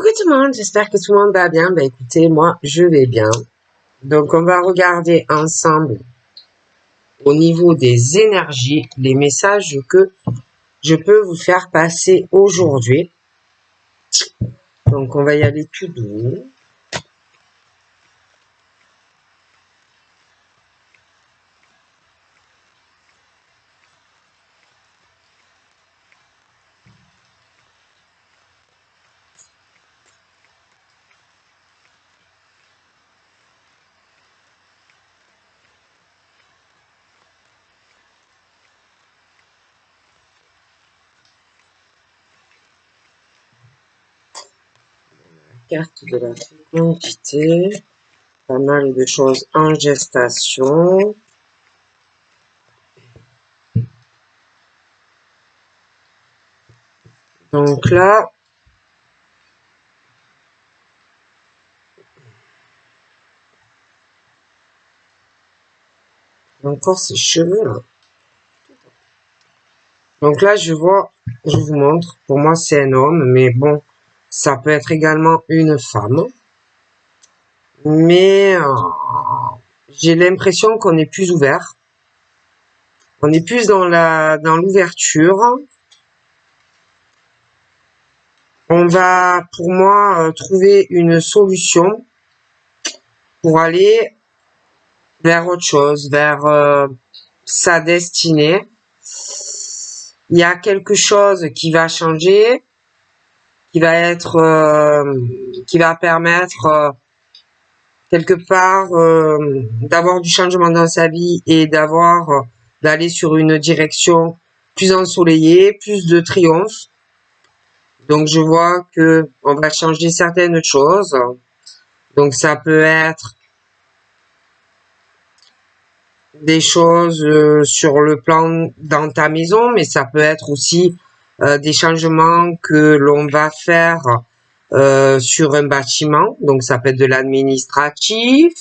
Coucou tout le monde, j'espère que tout le monde va bien. Écoutez, moi je vais bien. Donc on va regarder ensemble au niveau des énergies les messages que je peux vous faire passer aujourd'hui. Donc on va y aller tout doux. Carte de la fécondité, pas mal de choses en gestation. Donc là, encore ces cheveux là. Donc là, je vois, je vous montre, pour moi c'est un homme, mais bon, ça peut être également une femme. Mais j'ai l'impression qu'on est plus ouvert. On est plus dans l'ouverture. On va, pour moi, trouver une solution pour aller vers autre chose, vers sa destinée. Il y a quelque chose qui va changer, qui va permettre quelque part d'avoir du changement dans sa vie et d'aller sur une direction plus ensoleillée, plus de triomphe. Donc je vois que on va changer certaines choses. Donc ça peut être des choses sur le plan dans ta maison, mais ça peut être aussi des changements que l'on va faire sur un bâtiment. Donc ça peut être de l'administratif.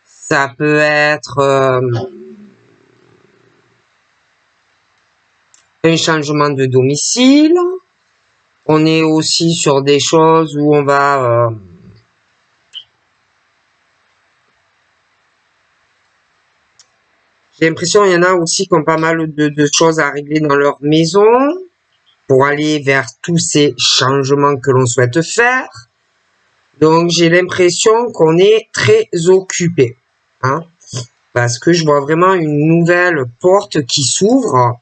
Ça peut être un changement de domicile. On est aussi sur des choses où on va j'ai l'impression qu'il y en a aussi qui ont pas mal de choses à régler dans leur maison pour aller vers tous ces changements que l'on souhaite faire. Donc j'ai l'impression qu'on est très occupé, hein, parce que je vois vraiment une nouvelle porte qui s'ouvre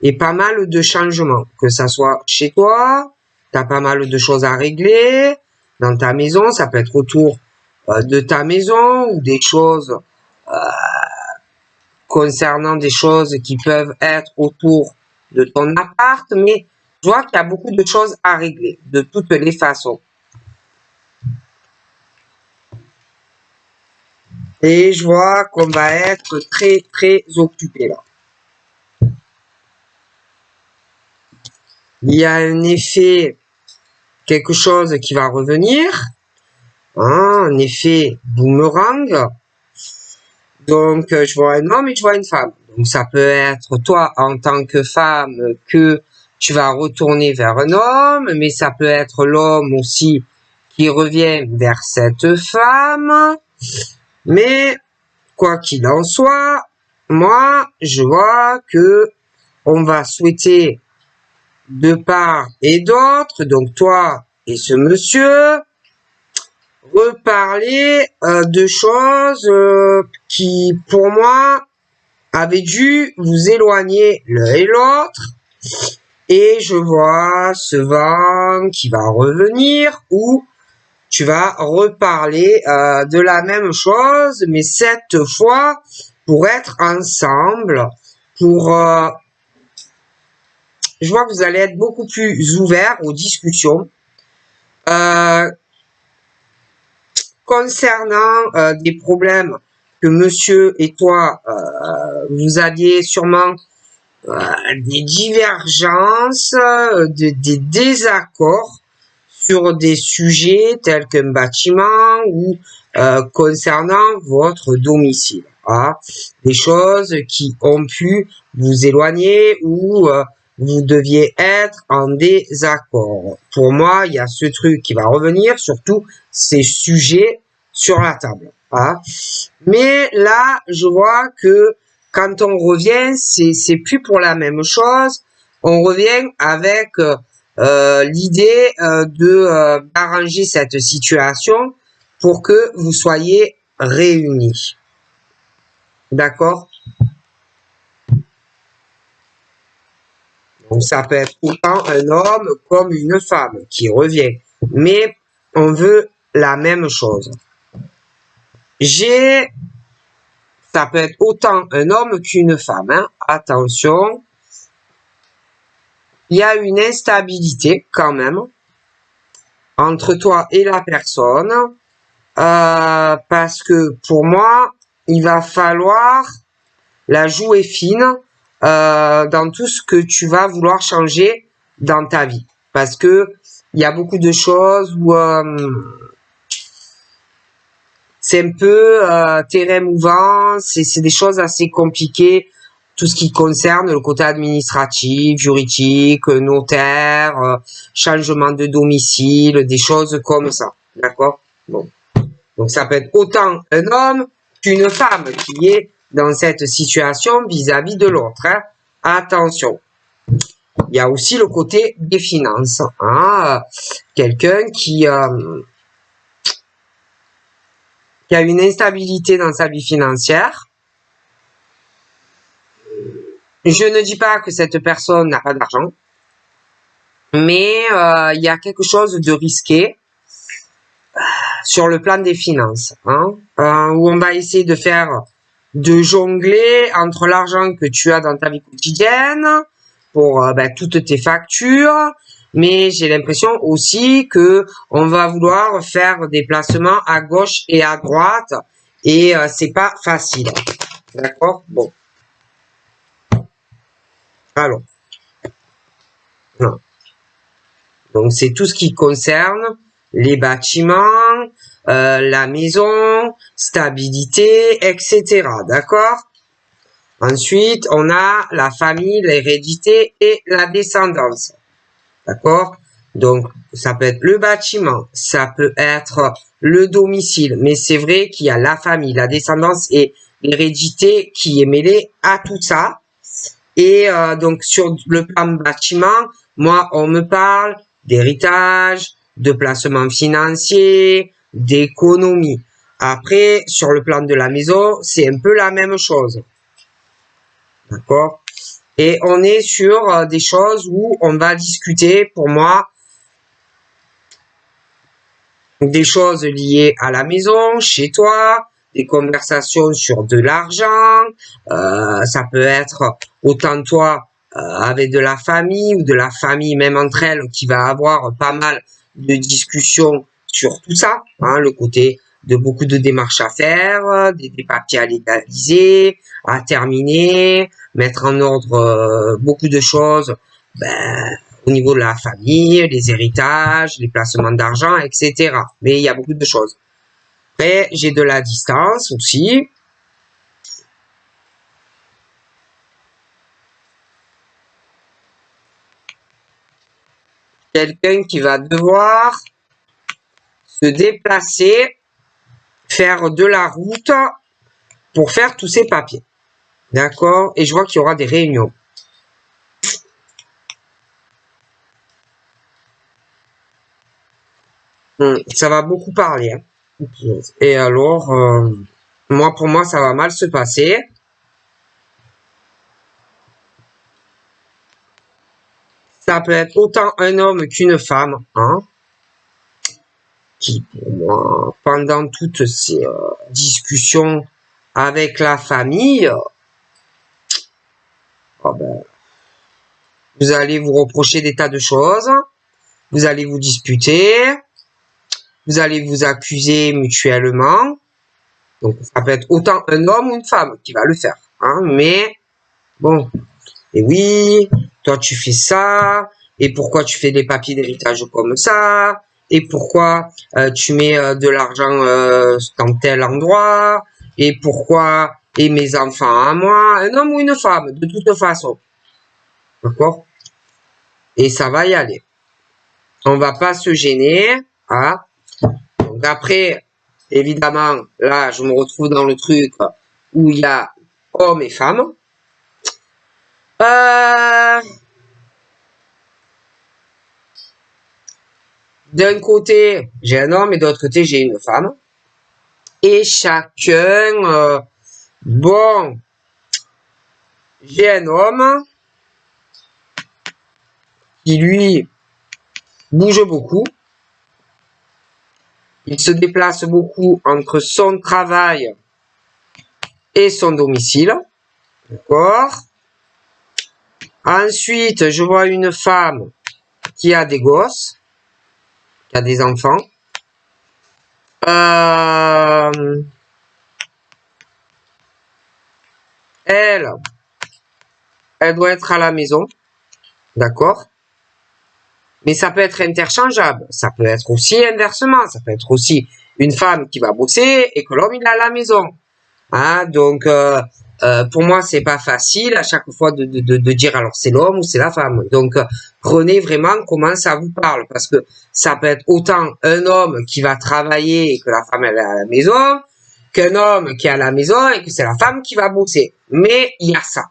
et pas mal de changements, que ça soit chez toi, t'as pas mal de choses à régler dans ta maison, ça peut être autour de ta maison ou des choses concernant des choses qui peuvent être autour de ton appart, mais je vois qu'il y a beaucoup de choses à régler de toutes les façons. Et je vois qu'on va être très très occupé là. Il y a un effet, quelque chose qui va revenir, hein, un effet boomerang. Donc je vois un homme et je vois une femme. Donc ça peut être toi en tant que femme que tu vas retourner vers un homme, mais ça peut être l'homme aussi qui revient vers cette femme. Mais quoi qu'il en soit, moi je vois que on va souhaiter de part et d'autre, donc toi et ce monsieur, reparler de choses qui, pour moi, avaient dû vous éloigner l'un et l'autre. Et je vois ce vent qui va revenir où tu vas reparler de la même chose, mais cette fois pour être ensemble, pour... je vois que vous allez être beaucoup plus ouvert aux discussions. Concernant des problèmes que monsieur et toi, vous aviez sûrement des divergences, des désaccords sur des sujets tels qu'un bâtiment ou concernant votre domicile. Hein, des choses qui ont pu vous éloigner ou vous deviez être en désaccord. Pour moi, il y a ce truc qui va revenir, surtout ces sujets sur la table. Hein. Mais là, je vois que quand on revient, c'est plus pour la même chose. On revient avec l'idée d'arranger cette situation pour que vous soyez réunis. D'accord? Donc ça peut être autant un homme comme une femme qui revient. Mais on veut la même chose. Ça peut être autant un homme qu'une femme. Hein. Attention. Il y a une instabilité quand même entre toi et la personne. Parce que pour moi, il va falloir la jouer fine dans tout ce que tu vas vouloir changer dans ta vie. Parce que il y a beaucoup de choses où c'est un peu terrain mouvant, c'est des choses assez compliquées, tout ce qui concerne le côté administratif, juridique, notaire, changement de domicile, des choses comme ça. D'accord? Bon. Donc ça peut être autant un homme qu'une femme qui est dans cette situation vis-à-vis de l'autre. Hein. Attention. Il y a aussi le côté des finances. Hein. Quelqu'un qui a une instabilité dans sa vie financière. Je ne dis pas que cette personne n'a pas d'argent, mais il y a quelque chose de risqué sur le plan des finances, hein, où on va essayer de jongler entre l'argent que tu as dans ta vie quotidienne pour toutes tes factures, mais j'ai l'impression aussi que on va vouloir faire des placements à gauche et à droite et c'est pas facile. D'accord? Bon. Alors. Non. Donc c'est tout ce qui concerne les bâtiments, la maison, stabilité, etc. D'accord? Ensuite, on a la famille, l'hérédité et la descendance. D'accord? Donc, ça peut être le bâtiment, ça peut être le domicile, mais c'est vrai qu'il y a la famille, la descendance et l'hérédité qui est mêlée à tout ça. Et donc, sur le plan bâtiment, moi, on me parle d'héritage, de placement financier, d'économie. Après, sur le plan de la maison, c'est un peu la même chose. D'accord? Et on est sur des choses où on va discuter, pour moi, des choses liées à la maison, chez toi, des conversations sur de l'argent, ça peut être autant toi avec de la famille ou de la famille même entre elles qui va avoir pas mal de discussions sur tout ça, hein, le côté de beaucoup de démarches à faire, des papiers à légaliser, à terminer, mettre en ordre beaucoup de choses au niveau de la famille, les héritages, les placements d'argent, etc. Mais il y a beaucoup de choses. Après, j'ai de la distance aussi. Quelqu'un qui va devoir se déplacer, faire de la route pour faire tous ses papiers. D'accord? Et je vois qu'il y aura des réunions. Ça va beaucoup parler. Hein. Et alors, pour moi, ça va mal se passer. Ça peut être autant un homme qu'une femme, hein, qui, pour moi, pendant toutes ces discussions avec la famille, vous allez vous reprocher des tas de choses, vous allez vous disputer, vous allez vous accuser mutuellement. Donc, ça peut être autant un homme ou une femme qui va le faire. Hein, mais, bon, et oui, toi tu fais ça, et pourquoi tu fais des papiers d'héritage comme ça, et pourquoi tu mets de l'argent dans tel endroit, et pourquoi, et mes enfants à moi, un homme ou une femme, de toute façon. D'accord? et ça va y aller. On va pas se gêner. Hein. Donc après, évidemment, là, je me retrouve dans le truc où il y a hommes et femmes. D'un côté, j'ai un homme et de l'autre côté, j'ai une femme. Et chacun, bon, j'ai un homme qui, lui, bouge beaucoup. Il se déplace beaucoup entre son travail et son domicile. D'accord. Ensuite, je vois une femme qui a des gosses, qui a des enfants. Elle doit être à la maison. D'accord. Mais ça peut être interchangeable. Ça peut être aussi inversement. Ça peut être aussi une femme qui va bosser et que l'homme il est à la maison. Hein, donc, pour moi, c'est pas facile à chaque fois de dire alors c'est l'homme ou c'est la femme. Donc, prenez vraiment comment ça vous parle. Parce que ça peut être autant un homme qui va travailler et que la femme elle est à la maison, qu'un homme qui est à la maison et que c'est la femme qui va bosser. Mais il y a ça.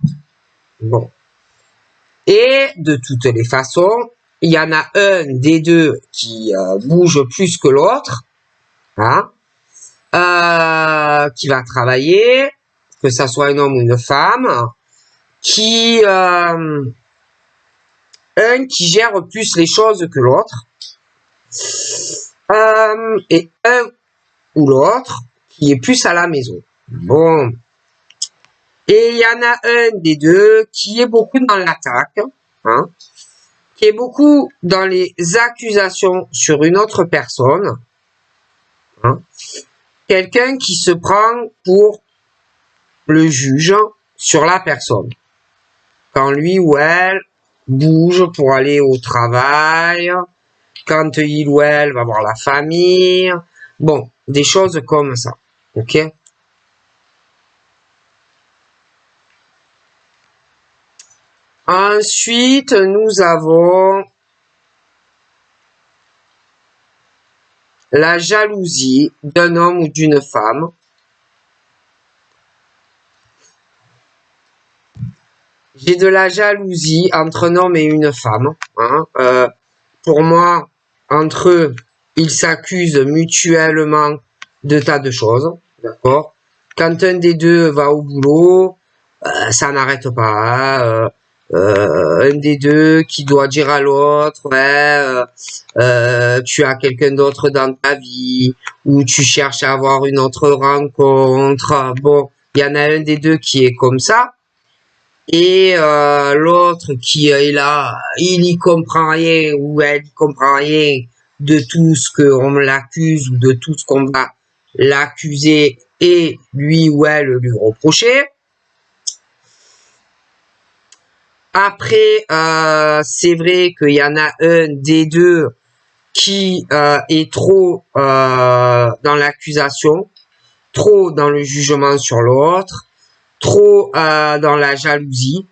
Bon. Et de toutes les façons, il y en a un des deux qui bouge plus que l'autre, hein, qui va travailler, que ça soit un homme ou une femme, qui un qui gère plus les choses que l'autre, et un ou l'autre qui est plus à la maison. Bon. Et il y en a un des deux qui est beaucoup dans l'attaque, hein, qui est beaucoup dans les accusations sur une autre personne. Hein. Quelqu'un qui se prend pour le juge sur la personne. Quand lui ou elle bouge pour aller au travail, quand il ou elle va voir la famille, bon, des choses comme ça. Ok? Ensuite, nous avons la jalousie d'un homme ou d'une femme. J'ai de la jalousie entre un homme et une femme. Hein. Pour moi, entre eux, ils s'accusent mutuellement de tas de choses. D'accord? Quand un des deux va au boulot, ça n'arrête pas. Hein. Un des deux qui doit dire à l'autre, ouais, tu as quelqu'un d'autre dans ta vie, ou tu cherches à avoir une autre rencontre. Bon, il y en a un des deux qui est comme ça, et l'autre qui est là, il y comprend rien, ou elle y comprend rien de tout ce qu'on l'accuse, ou de tout ce qu'on va l'accuser, et lui ou elle lui reprocher. Après, c'est vrai qu'il y en a un des deux qui est trop dans l'accusation, trop dans le jugement sur l'autre, trop dans la jalousie.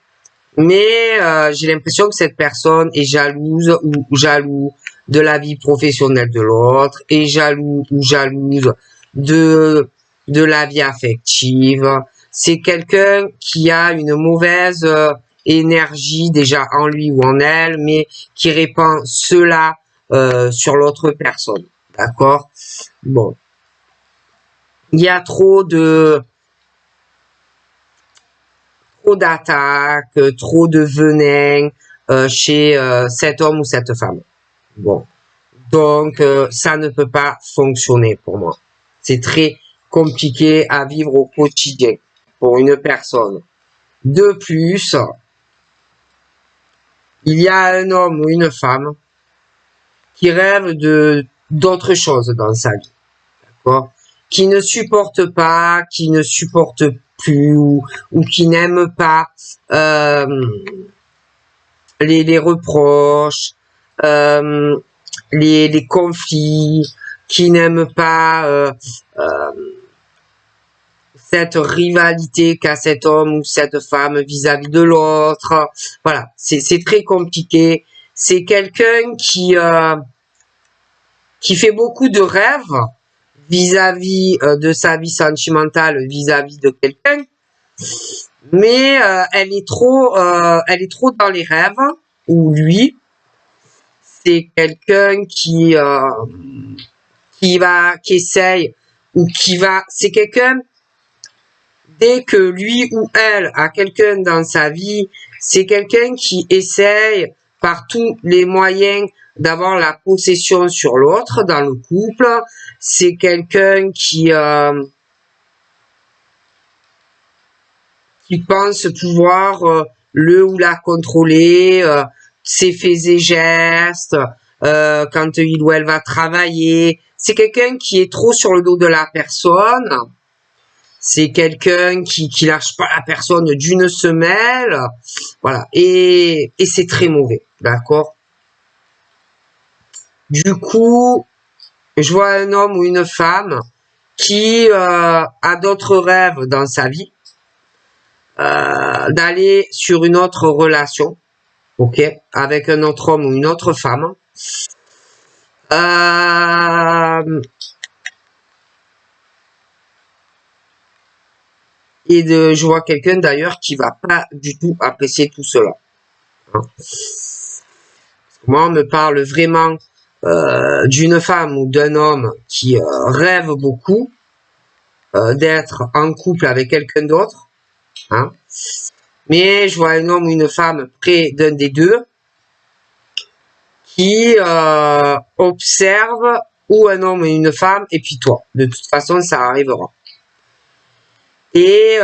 Mais j'ai l'impression que cette personne est jalouse ou jaloux de la vie professionnelle de l'autre, est jaloux ou jalouse de la vie affective. C'est quelqu'un qui a une mauvaise énergie déjà en lui ou en elle, mais qui répand cela sur l'autre personne. D'accord? Bon. Il y a trop d'attaques, trop de venin chez cet homme ou cette femme. Bon. Donc, ça ne peut pas fonctionner pour moi. C'est très compliqué à vivre au quotidien pour une personne. De plus, il y a un homme ou une femme qui rêve d'autre chose dans sa vie. D'accord? Qui ne supporte pas, qui ne supporte plus ou qui n'aime pas les reproches, les conflits, qui n'aime pas cette rivalité qu'a cet homme ou cette femme vis-à-vis de l'autre. Voilà, c'est très compliqué. c'est quelqu'un qui fait beaucoup de rêves vis-à-vis de sa vie sentimentale, vis-à-vis de quelqu'un, mais elle est trop dans les rêves, ou lui, c'est quelqu'un qui essaye, ou c'est quelqu'un, dès que lui ou elle a quelqu'un dans sa vie, c'est quelqu'un qui essaye par tous les moyens d'avoir la possession sur l'autre dans le couple. C'est quelqu'un qui pense pouvoir le ou la contrôler, ses faits et gestes, quand il ou elle va travailler. C'est quelqu'un qui est trop sur le dos de la personne. C'est quelqu'un qui lâche pas la personne d'une semelle. Voilà. Et c'est très mauvais. D'accord? Du coup, je vois un homme ou une femme qui a d'autres rêves dans sa vie, d'aller sur une autre relation, ok, avec un autre homme ou une autre femme. Et je vois quelqu'un d'ailleurs qui va pas du tout apprécier tout cela. Hein. Moi, on me parle vraiment d'une femme ou d'un homme qui rêve beaucoup d'être en couple avec quelqu'un d'autre. Hein. Mais je vois un homme ou une femme près d'un des deux qui observe ou un homme et une femme et puis toi. De toute façon, ça arrivera. Et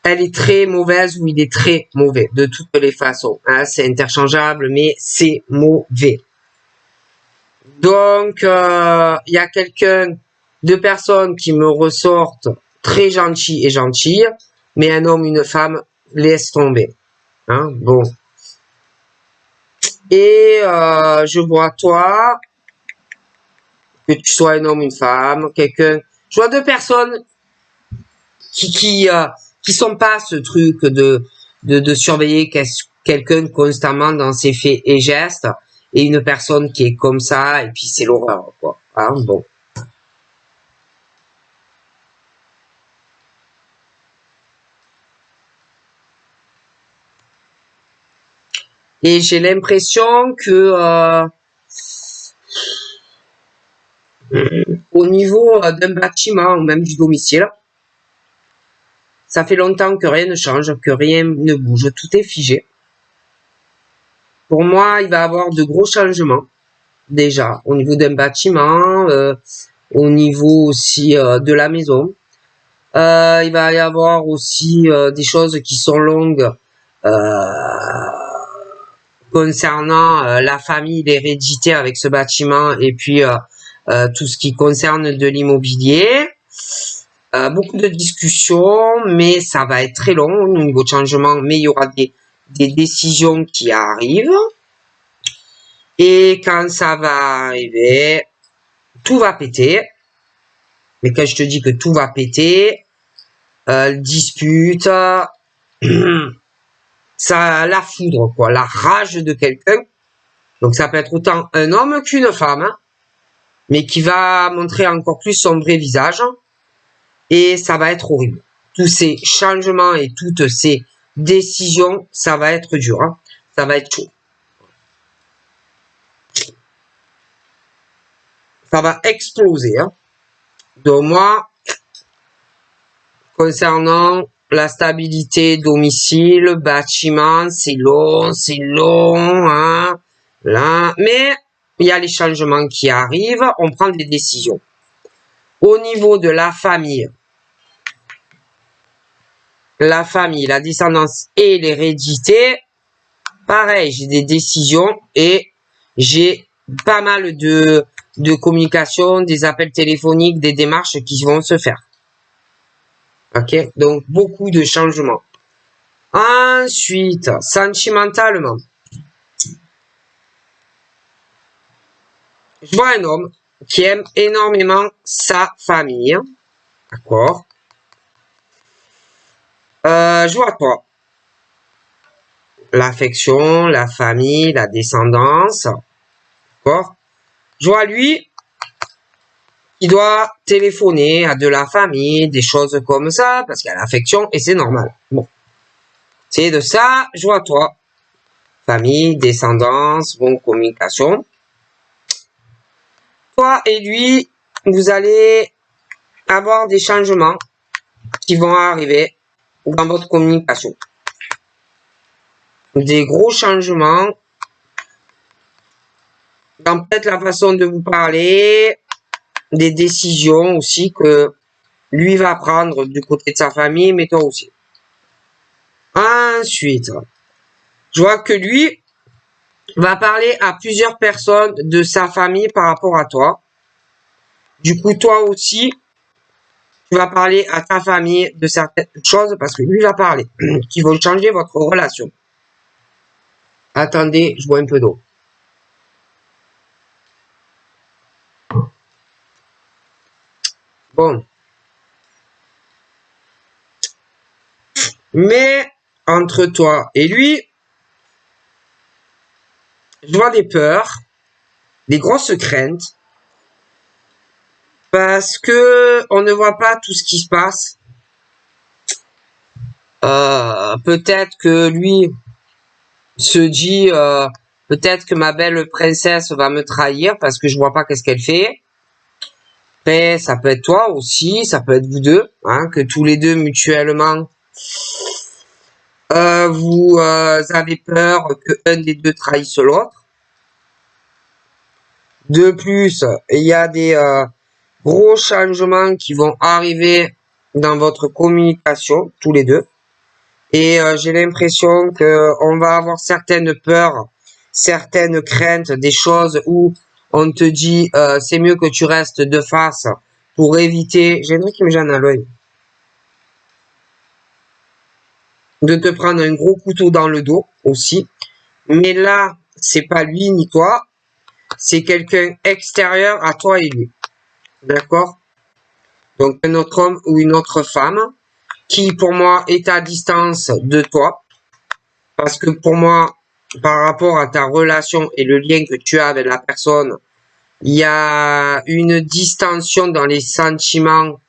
elle est très mauvaise ou il est très mauvais de toutes les façons. Hein, c'est interchangeable, mais c'est mauvais. Donc, il y a deux personnes qui me ressortent très gentilles et gentilles, mais un homme, une femme, laisse tomber. Hein, bon. Et je vois toi, que tu sois un homme, une femme, quelqu'un. Je vois deux personnes qui sont pas ce truc de surveiller quelqu'un constamment dans ses faits et gestes, et une personne qui est comme ça, et puis c'est l'horreur, quoi. Hein, bon. Et j'ai l'impression que au niveau d'un bâtiment ou même du domicile, ça fait longtemps que rien ne change, que rien ne bouge, tout est figé. Pour moi, il va y avoir de gros changements, déjà, au niveau d'un bâtiment, au niveau aussi de la maison. Il va y avoir aussi des choses qui sont longues concernant la famille, l'hérédité avec ce bâtiment et puis tout ce qui concerne de l'immobilier. Beaucoup de discussions, mais ça va être très long au niveau de changement, mais il y aura des décisions qui arrivent. Et quand ça va arriver, tout va péter. Mais quand je te dis que tout va péter, dispute, ça, la foudre, quoi, la rage de quelqu'un. Donc ça peut être autant un homme qu'une femme, hein, mais qui va montrer encore plus son vrai visage. Et ça va être horrible. Tous ces changements et toutes ces décisions, ça va être dur. Hein. Ça va être chaud. Ça va exploser. Hein. Donc moi, concernant la stabilité domicile, bâtiment, c'est long, hein. Là, mais il y a les changements qui arrivent, on prend des décisions. Au niveau de la famille, la descendance et l'hérédité, pareil, j'ai des décisions et j'ai pas mal de communication, des appels téléphoniques, des démarches qui vont se faire. Ok, donc beaucoup de changements. Ensuite, sentimentalement, je vois un homme qui aime énormément sa famille. D'accord. Je vois toi. l'affection, la famille, la descendance. D'accord? Je vois lui qui doit téléphoner à de la famille, des choses comme ça, parce qu'il y a l'affection et c'est normal. Bon. C'est de ça, je vois toi. Famille, descendance, bonne communication. Toi et lui, vous allez avoir des changements qui vont arriver dans votre communication. Des gros changements dans peut-être la façon de vous parler, des décisions aussi que lui va prendre du côté de sa famille, mais toi aussi. Ensuite, je vois que lui va parler à plusieurs personnes de sa famille par rapport à toi. Du coup, toi aussi, tu vas parler à ta famille de certaines choses parce que lui va parler, qui vont changer votre relation. Attendez, je bois un peu d'eau. Bon. Mais entre toi et lui, je vois des peurs, des grosses craintes, parce que on ne voit pas tout ce qui se passe. Peut-être que lui se dit, peut-être que ma belle princesse va me trahir parce que je vois pas qu'est-ce qu'elle fait. Après, ça peut être toi aussi, ça peut être vous deux, hein, que tous les deux mutuellement, vous avez peur que un des deux trahisse l'autre. De plus, il y a des gros changements qui vont arriver dans votre communication, tous les deux. Et j'ai l'impression que on va avoir certaines peurs, certaines craintes, des choses où on te dit c'est mieux que tu restes de face pour éviter. J'ai un truc qui me gêne à l'œil. De te prendre un gros couteau dans le dos aussi. Mais là, c'est pas lui ni toi, c'est quelqu'un extérieur à toi et lui. D'accord? Donc un autre homme ou une autre femme qui pour moi est à distance de toi. Parce que pour moi, par rapport à ta relation et le lien que tu as avec la personne, il y a une distension dans les sentiments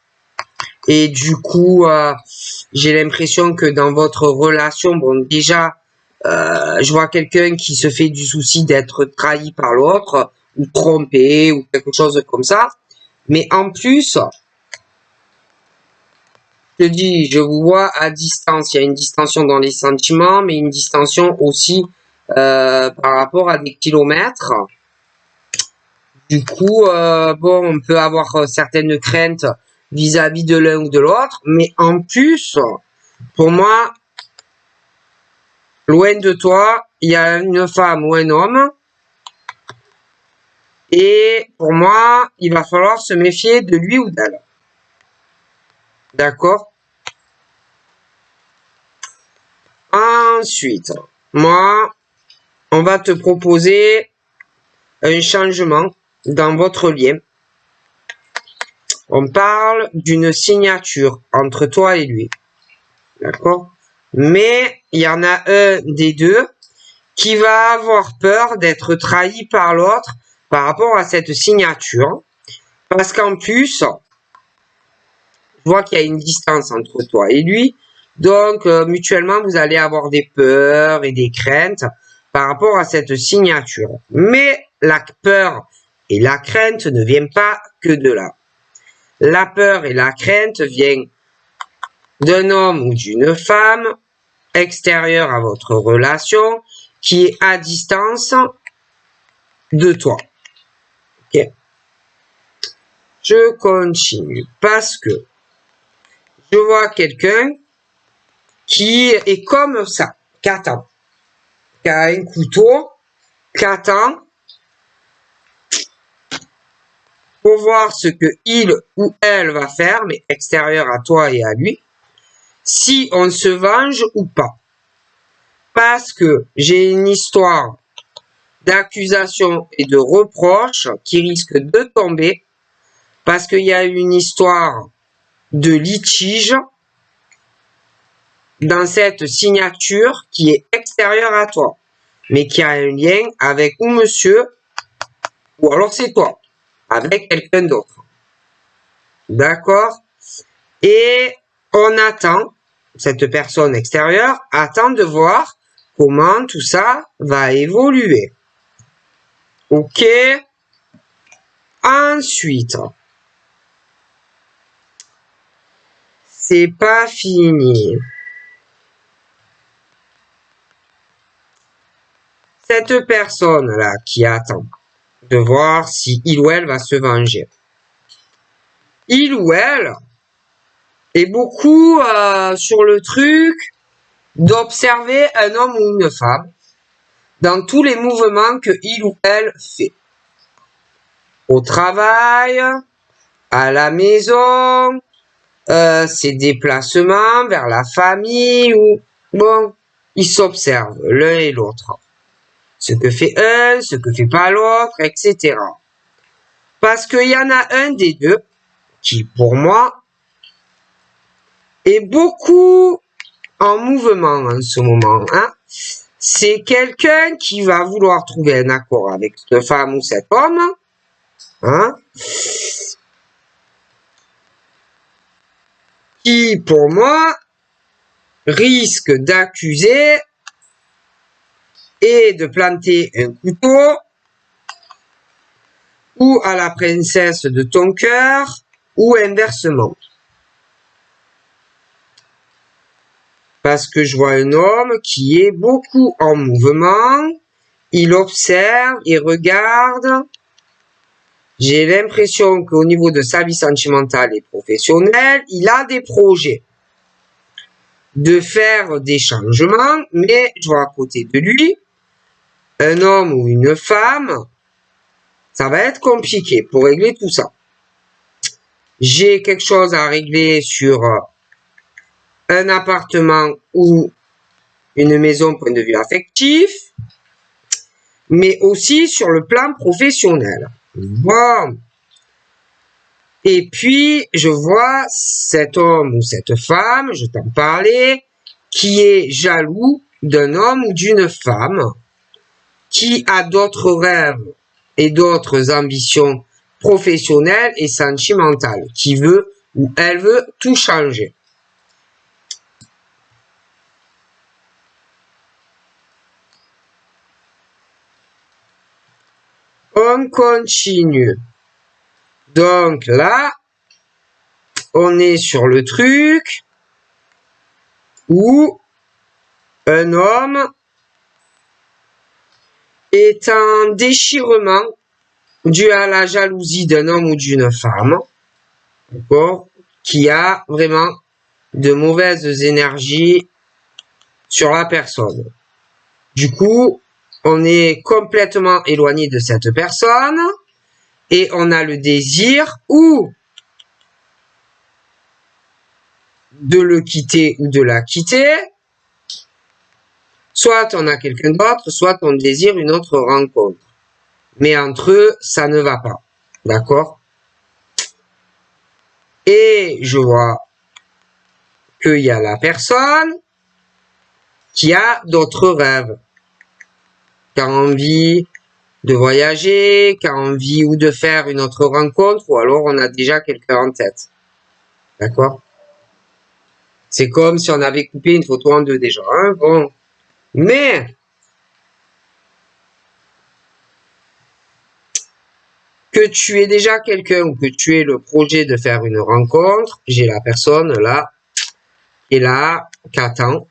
et du coup, j'ai l'impression que dans votre relation, bon déjà, je vois quelqu'un qui se fait du souci d'être trahi par l'autre ou trompé ou quelque chose comme ça. Mais en plus, je te dis, je vous vois à distance. Il y a une distension dans les sentiments, mais une distension aussi par rapport à des kilomètres. Du coup, bon, on peut avoir certaines craintes vis-à-vis de l'un ou de l'autre, mais en plus, pour moi, loin de toi, il y a une femme ou un homme. Et pour moi, il va falloir se méfier de lui ou d'elle. D'accord? Ensuite, moi, on va te proposer un changement dans votre lien. On parle d'une signature entre toi et lui. D'accord? Mais il y en a un des deux qui va avoir peur d'être trahi par l'autre par rapport à cette signature. Parce qu'en plus, je vois qu'il y a une distance entre toi et lui. Donc, mutuellement, vous allez avoir des peurs et des craintes par rapport à cette signature. Mais la peur et la crainte ne viennent pas que de là. La peur et la crainte viennent d'un homme ou d'une femme extérieur à votre relation qui est à distance de toi. Ok. Je continue parce que je vois quelqu'un qui est comme ça, qui attend, qui a un couteau, qui attend pour voir ce que il ou elle va faire, mais extérieur à toi et à lui, si on se venge ou pas. Parce que j'ai une histoire d'accusation et de reproche qui risque de tomber, parce qu'il y a une histoire de litige dans cette signature qui est extérieure à toi, mais qui a un lien avec ou monsieur, ou alors c'est toi, avec quelqu'un d'autre. D'accord? Et on attend, cette personne extérieure attend de voir comment tout ça va évoluer. Ok? Ensuite, c'est pas fini. Cette personne-là qui attend de voir si il ou elle va se venger. Il ou elle est beaucoup sur le truc d'observer un homme ou une femme dans tous les mouvements que il ou elle fait. Au travail, à la maison, ses déplacements vers la famille, ou bon, ils s'observent l'un et l'autre. Ce que fait un, ce que fait pas l'autre, etc. Parce qu'il y en a un des deux qui, pour moi, est beaucoup en mouvement en ce moment. Hein. C'est quelqu'un qui va vouloir trouver un accord avec cette femme ou cet homme. Hein, qui, pour moi, risque d'accuser et de planter un couteau ou à la princesse de ton cœur ou inversement. Parce que je vois un homme qui est beaucoup en mouvement, il observe, il regarde. J'ai l'impression qu'au niveau de sa vie sentimentale et professionnelle, il a des projets de faire des changements, mais je vois à côté de lui, un homme ou une femme, ça va être compliqué pour régler tout ça. J'ai quelque chose à régler sur un appartement ou une maison point de vue affectif, mais aussi sur le plan professionnel. Bon. Et puis, je vois cet homme ou cette femme, je t'en parlais, qui est jaloux d'un homme ou d'une femme, qui a d'autres rêves et d'autres ambitions professionnelles et sentimentales, qui veut ou elle veut tout changer. On continue. Donc là, on est sur le truc où un homme est en déchirement dû à la jalousie d'un homme ou d'une femme, d'accord, qui a vraiment de mauvaises énergies sur la personne. Du coup, on est complètement éloigné de cette personne et on a le désir ou de le quitter ou de la quitter. Soit on a quelqu'un d'autre, soit on désire une autre rencontre. Mais entre eux, ça ne va pas. D'accord? Et je vois qu'il y a la personne qui a d'autres rêves, qui a envie de voyager, qui a envie ou de faire une autre rencontre, ou alors on a déjà quelqu'un en tête. D'accord? C'est comme si on avait coupé une photo en deux déjà. Hein? Bon. Mais que tu aies déjà quelqu'un ou que tu aies le projet de faire une rencontre, j'ai la personne là, et là, qu'attend.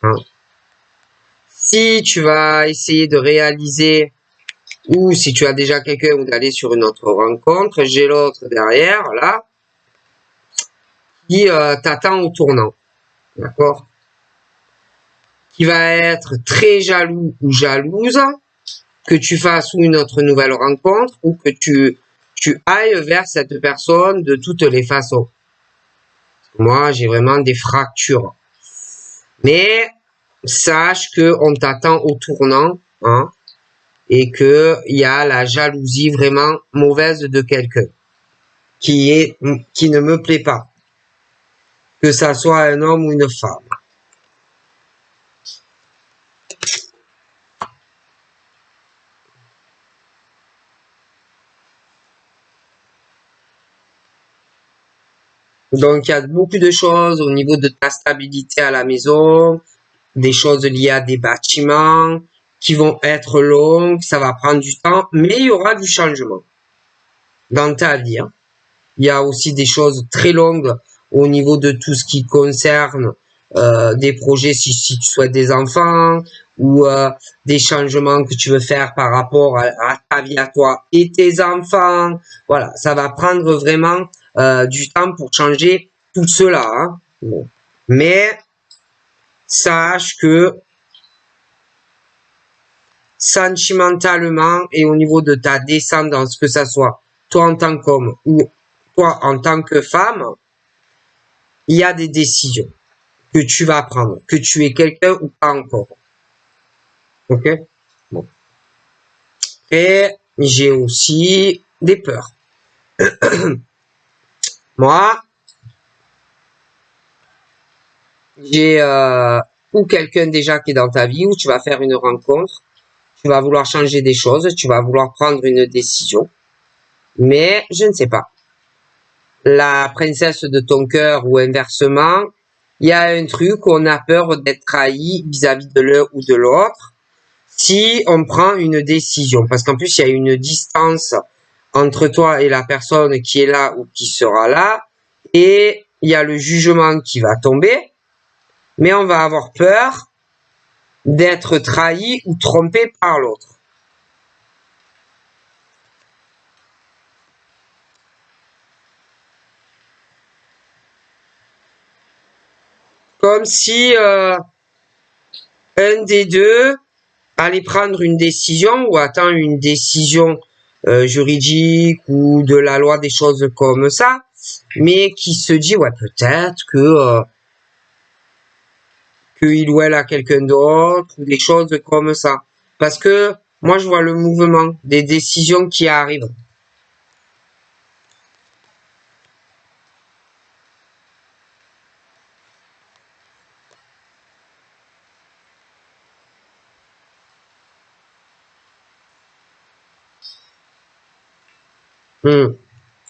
Hein. Si tu vas essayer de réaliser, ou si tu as déjà quelqu'un ou d'aller sur une autre rencontre, j'ai l'autre derrière, là, qui t'attend au tournant. D'accord? Qui va être très jaloux ou jalouse, que tu fasses une autre nouvelle rencontre ou que tu ailles vers cette personne de toutes les façons. Moi, j'ai vraiment des fractures. Mais sache qu'on t'attend au tournant, hein, et qu'il y a la jalousie vraiment mauvaise de quelqu'un qui ne me plaît pas. Que ça soit un homme ou une femme. Donc, il y a beaucoup de choses au niveau de ta stabilité à la maison, des choses liées à des bâtiments qui vont être longues, ça va prendre du temps, mais il y aura du changement dans ta vie, hein. Il y a aussi des choses très longues au niveau de tout ce qui concerne des projets si tu souhaites des enfants ou des changements que tu veux faire par rapport à ta vie à toi et tes enfants. Voilà, ça va prendre vraiment du temps pour changer tout cela, hein. Bon. Mais sache que sentimentalement et au niveau de ta descendance, que ça soit toi en tant qu'homme ou toi en tant que femme, il y a des décisions que tu vas prendre, que tu es quelqu'un ou pas encore. Ok? Bon. Et j'ai aussi des peurs. Moi, j'ai ou quelqu'un déjà qui est dans ta vie, où tu vas faire une rencontre, tu vas vouloir changer des choses, tu vas vouloir prendre une décision, mais je ne sais pas. La princesse de ton cœur ou inversement, il y a un truc où on a peur d'être trahi vis-à-vis de l'un ou de l'autre si on prend une décision. Parce qu'en plus, il y a une distance entre toi et la personne qui est là ou qui sera là. Et il y a le jugement qui va tomber. Mais on va avoir peur d'être trahi ou trompé par l'autre. Comme si un des deux allait prendre une décision ou attend une décision juridique ou de la loi, des choses comme ça, mais qui se dit ouais peut-être que qu'il ou elle a quelqu'un d'autre ou des choses comme ça. Parce que moi je vois le mouvement des décisions qui arrivent.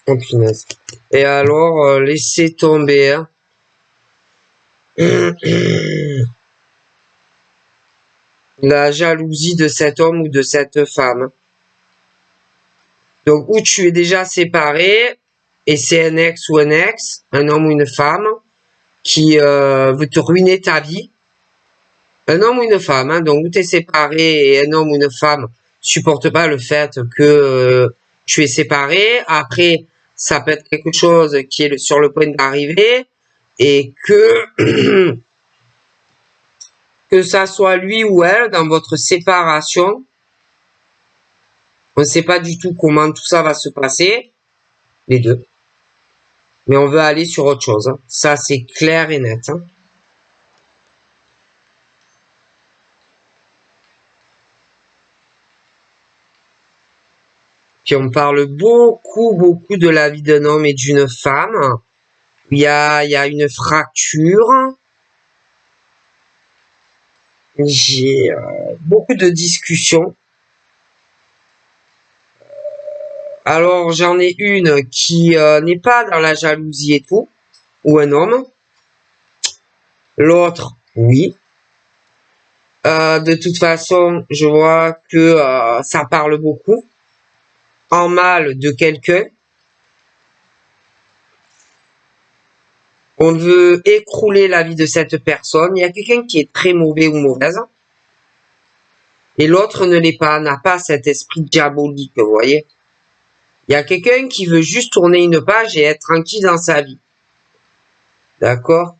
Oh punaise. Et alors, laissez tomber, hein. La jalousie de cet homme ou de cette femme. Donc, où tu es déjà séparé, et c'est un ex ou un ex, un homme ou une femme, qui veut te ruiner ta vie. Un homme ou une femme, hein, donc où tu es séparé et un homme ou une femme supporte pas le fait que tu es séparé. Après, ça peut être quelque chose qui est sur le point d'arriver et que que ça soit lui ou elle dans votre séparation, on ne sait pas du tout comment tout ça va se passer, les deux. Mais on veut aller sur autre chose, hein. Ça, c'est clair et net, hein. Puis on parle beaucoup de la vie d'un homme et d'une femme. Il y a une fracture. J'ai beaucoup de discussions. Alors j'en ai une qui n'est pas dans la jalousie et tout, ou un homme. L'autre, oui. De toute façon, je vois que ça parle beaucoup en mal de quelqu'un. On veut écrouler la vie de cette personne. Il y a quelqu'un qui est très mauvais ou mauvaise. Et l'autre ne l'est pas, n'a pas cet esprit diabolique, vous voyez. Il y a quelqu'un qui veut juste tourner une page et être tranquille dans sa vie. D'accord?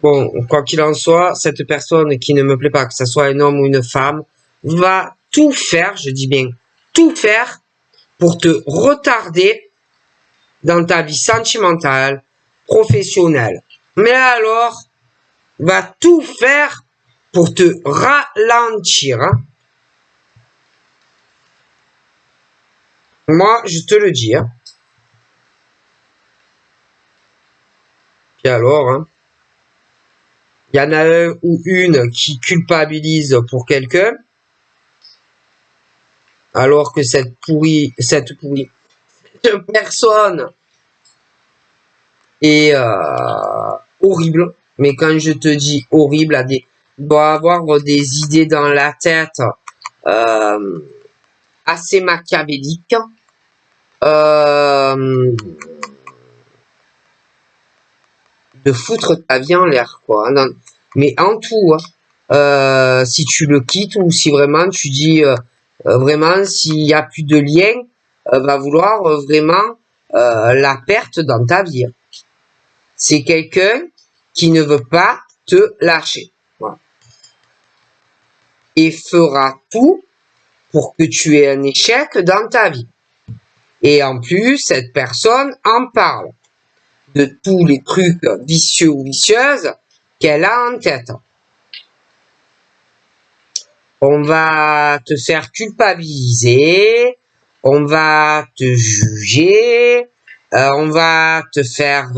Bon, quoi qu'il en soit, cette personne qui ne me plaît pas, que ce soit un homme ou une femme, va tout faire, je dis bien tout faire, pour te retarder dans ta vie sentimentale, professionnelle. Mais alors, va tout faire pour te ralentir. Hein. Moi, je te le dis. Hein. Puis alors, hein, y en a un ou une qui culpabilise pour quelqu'un, alors que cette personne est horrible. Mais quand je te dis horrible, doit avoir des idées dans la tête assez machiavéliques. De foutre ta vie en l'air, quoi. Non, mais en tout, hein, si tu le quittes ou si vraiment tu dis vraiment s'il y a plus de lien, va vouloir vraiment la perte dans ta vie. C'est quelqu'un qui ne veut pas te lâcher. Voilà. Et fera tout pour que tu aies un échec dans ta vie. Et en plus, cette personne en parle de tous les trucs vicieux ou vicieuses qu'elle a en tête. On va te faire culpabiliser, on va te juger, on va te faire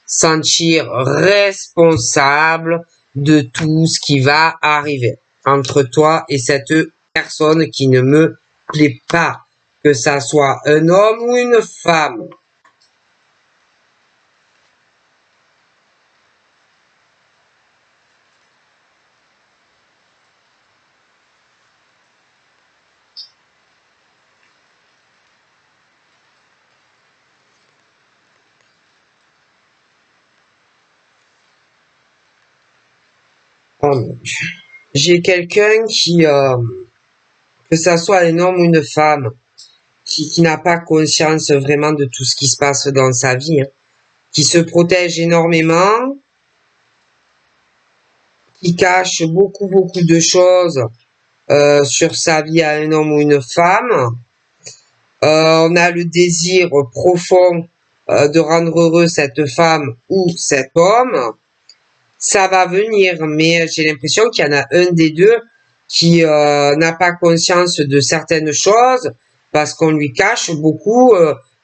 sentir responsable de tout ce qui va arriver entre toi et cette personne qui ne me plaît pas, que ça soit un homme ou une femme. J'ai quelqu'un qui, que ça soit un homme ou une femme, qui n'a pas conscience vraiment de tout ce qui se passe dans sa vie, hein, qui se protège énormément, qui cache beaucoup de choses sur sa vie à un homme ou une femme. On a le désir profond de rendre heureux cette femme ou cet homme. Ça va venir, mais j'ai l'impression qu'il y en a un des deux qui n'a pas conscience de certaines choses parce qu'on lui cache beaucoup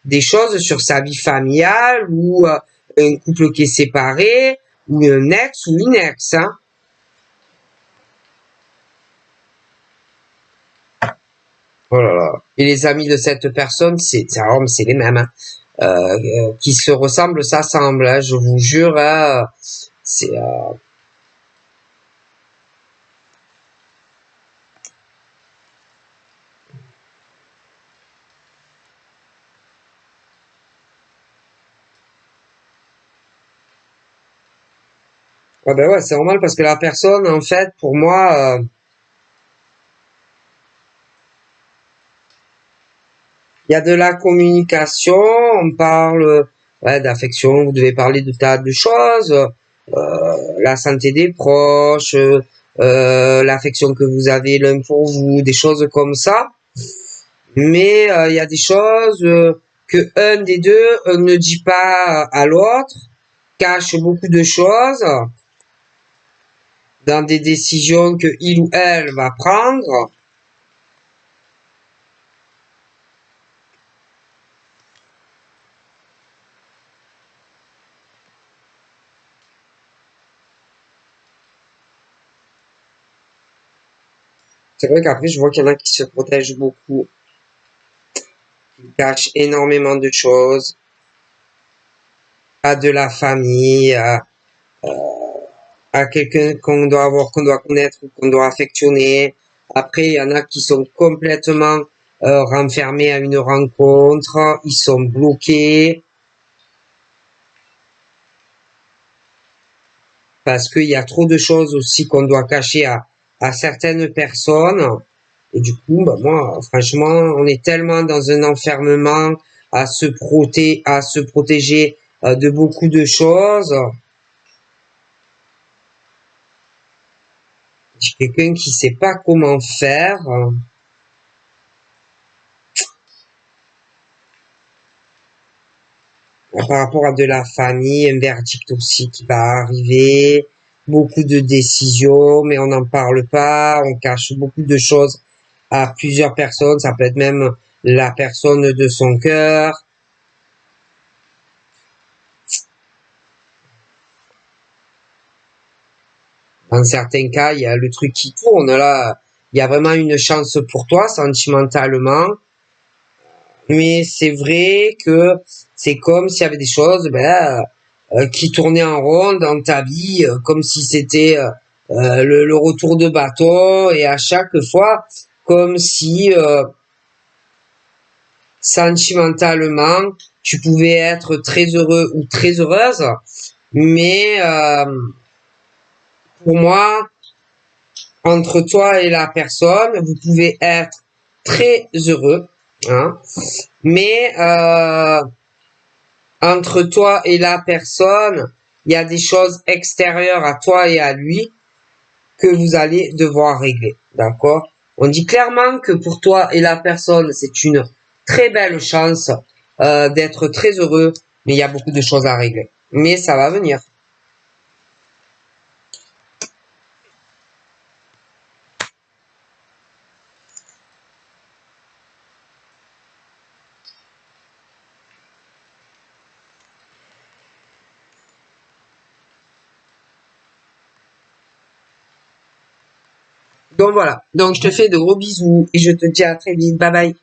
des choses sur sa vie familiale ou un couple qui est séparé ou un ex ou une ex. Hein. Oh là là. Et les amis de cette personne, c'est les mêmes. Hein. Qui se ressemblent, s'assemblent. Hein, je vous jure, hein, c'est ah ben ouais, c'est normal parce que la personne, en fait, pour moi, il y a de la communication, on parle ouais, d'affection, vous devez parler de tas de choses, la santé des proches, l'affection que vous avez l'un pour vous, des choses comme ça. Mais il y a des choses que un des deux ne dit pas à l'autre, cache beaucoup de choses dans des décisions que il ou elle va prendre. C'est vrai qu'après, je vois qu'il y en a qui se protègent beaucoup, qui cachent énormément de choses, à de la famille, à quelqu'un qu'on doit avoir, qu'on doit connaître ou qu'on doit affectionner. Après, il y en a qui sont complètement renfermés à une rencontre, ils sont bloqués parce qu'il y a trop de choses aussi qu'on doit cacher à certaines personnes. Et du coup, bah moi, franchement, on est tellement dans un enfermement à se protéger de beaucoup de choses. J'ai quelqu'un qui sait pas comment faire. par rapport à de la famille, un verdict aussi qui va arriver, beaucoup de décisions, mais on n'en parle pas, on cache beaucoup de choses à plusieurs personnes, ça peut être même la personne de son cœur. Dans certains cas, il y a le truc qui tourne là, il y a vraiment une chance pour toi sentimentalement, mais c'est vrai que c'est comme s'il y avait des choses qui tournaient en rond dans ta vie, comme si c'était le retour de bâton, et à chaque fois, comme si sentimentalement, tu pouvais être très heureux ou très heureuse, mais pour moi, entre toi et la personne, vous pouvez être très heureux, hein, mais entre toi et la personne, il y a des choses extérieures à toi et à lui que vous allez devoir régler, d'accord? On dit clairement que pour toi et la personne, c'est une très belle chance d'être très heureux, mais il y a beaucoup de choses à régler. Mais ça va venir. Donc voilà. Donc je te fais de gros bisous et je te dis à très vite. Bye bye.